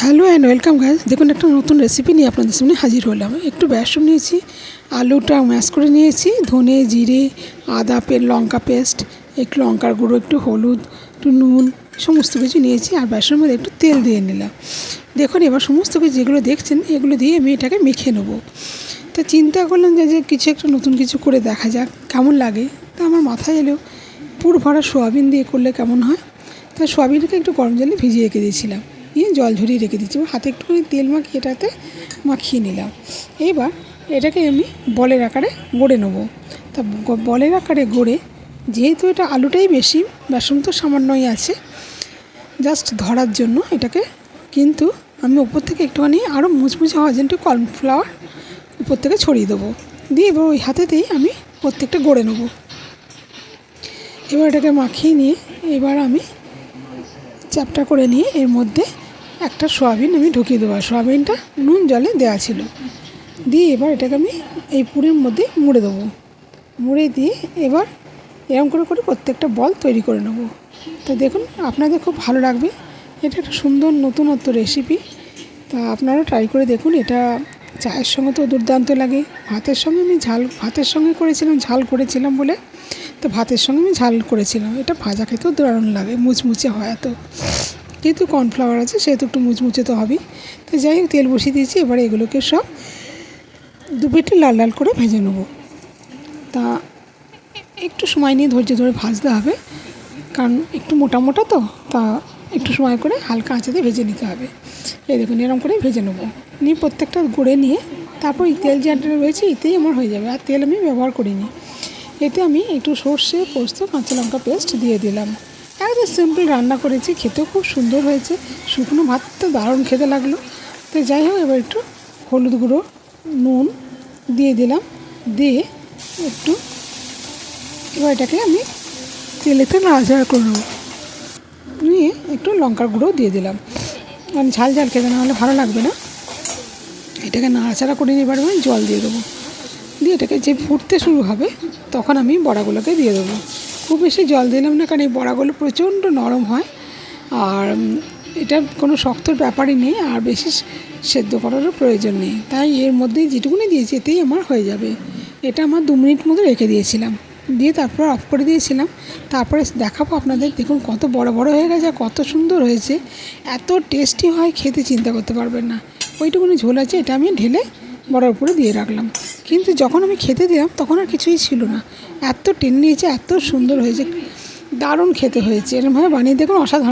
Hello and welcome guys. দেখুন একটা নতুন রেসিপি নিয়ে আপনাদের সামনে হাজির হলাম। একটু বেসন নিয়েছি, আলুটা ম্যাশ করে নিয়েছি, ধনে জিরে আদা লঙ্কা পেস্ট, একটু লঙ্কার গুঁড়ো, একটু হলুদ, একটু নুন, সমস্ত কিছু নিয়েছি। আর বেসনের মধ্যে একটু তেল দিয়ে নিলাম। দেখুন এবার সমস্ত কিছু যেগুলো দেখছেন এগুলো দিয়ে আমি এটাকে মেখে নেবো। তো চিন্তা করলাম যে কিছু একটা নতুন কিছু করে দেখা যাক কেমন লাগে। তা আমার মাথায় এলো পুর ভরা সোয়াবিন দিয়ে করলে কেমন হয়। তা সোয়াবিনটাকে একটু গরম জলে ভিজিয়ে রেখে দিয়েছিলাম, দিয়ে জল ঝরিয়ে রেখে দিচ্ছি। হাতে একটুখানি তেল মাখিয়ে এটাতে মাখিয়ে নিলাম। এবার এটাকে আমি বলের আকারে গড়ে নেবো। তা বলের আকারে গড়ে, যেহেতু এটা আলুটাই বেশি, বেসন তো সামান্যই আছে জাস্ট ধরার জন্য এটাকে, কিন্তু আমি উপর থেকে একটুখানি আরও মুচমুচে হওয়ার জন্য একটু কর্নফ্লাওয়ার উপর থেকে ছড়িয়ে দেবো। দিয়ে এবার ওই হাতেতেই আমি প্রত্যেকটা গড়ে নেবো। এবার এটাকে মাখিয়ে নিয়ে এবার আমি চ্যাপটা করে নিয়ে এর মধ্যে একটা সোয়াবিন আমি ঢুকিয়ে দেবো। সোয়াবিনটা নুন জলে দেওয়া ছিল। দিয়ে এবার এটাকে আমি এই পুরের মধ্যে মুড়ে দেবো। মুড়ে দিয়ে এবার এরকম করে করে প্রত্যেকটা বল তৈরি করে নেব। তো দেখুন আপনাদের খুব ভালো লাগবে। এটা একটা সুন্দর নতুনত্ব রেসিপি। তা আপনারা ট্রাই করে দেখুন। এটা চায়ের সঙ্গে তো দুর্দান্ত লাগে। ভাতের সঙ্গে আমি ভাতের সঙ্গে করেছিলাম, ঝাল করেছিলাম বলে, তো ভাতের সঙ্গে আমি ঝাল করেছিলাম। এটা ভাজা খেতেও দারুণ লাগে, মুচমুচে হয়। এত যেহেতু কর্নফ্লাওয়ার আছে সেহেতু একটু মুচমুচে তো হবেই। তো যাই হোক, তেল বসিয়ে দিয়েছি। এবারে এগুলোকে সব দুপিঠে লাল লাল করে ভেজে নেব। তা একটু সময় নিয়ে ধৈর্য ধরে ভাজতে হবে, কারণ একটু মোটা মোটা তো, তা একটু সময় করে হালকা আঁচেতে ভেজে নিতে হবে। এই দেখুন এরকম করে ভেজে নেবো। নিয়ে প্রত্যেকটা গড়ে নিয়ে তারপর এই তেল যেটা রয়েছে এতেই আমার হয়ে যাবে। আর তেল আমি ব্যবহার করিনি। এতে আমি একটু সর্ষে, পোস্ত, কাঁচা লঙ্কা পেস্ট দিয়ে দিলাম। একদম সিম্পল রান্না করেছি, খেতেও খুব সুন্দর হয়েছে। শুকনো ভাত তো দারুণ খেতে লাগলো। তো যাই হোক, এবার একটু হলুদ গুঁড়ো, নুন দিয়ে দিলাম। দিয়ে একটু এবার এটাকে আমি তেলেতে নাড়াচাড়া করে নেবো। নিয়ে একটু লঙ্কার গুঁড়ো দিয়ে দিলাম, কারণ ঝাল ঝাল খেতে না হলে ভালো লাগবে না। এটাকে নাড়াচাড়া করে নিয়ে এবার আমি জল দিয়ে দেবো। দিয়ে এটাকে যে ফুটতে শুরু হবে তখন আমি বড়াগুলোকে দিয়ে দেবো। খুব বেশি জল দিলাম না, কারণ এই বড়াগুলো প্রচণ্ড নরম হয়। আর এটা কোনো শক্তর ব্যাপারই নেই, আর বেশি সেদ্ধ করারও প্রয়োজন নেই। তাই এর মধ্যেই যেটুকুনি দিয়েছি এতেই আমার হয়ে যাবে। এটা আমার 2 মিনিট মতো রেখে দিয়েছিলাম, দিয়ে তারপর অফ করে দিয়েছিলাম। তারপরে দেখাবো আপনাদের। দেখুন কত বড় বড় হয়ে গেছে, কত সুন্দর হয়েছে, এত টেস্টি হয় খেতে চিন্তা করতে পারবেন না। ওইটুকুনি ঝোল আছে, এটা আমি ঢেলে বড়ার উপরে দিয়ে রাখলাম। কিন্তু যখন আমি খেতে দিলাম তখন আর কিছুই ছিল না, এত টেনে নিয়েছে, এত সুন্দর হয়েছে, দারুণ খেতে হয়েছে। এরকমভাবে বানিয়ে দেখুন, অসাধারণ।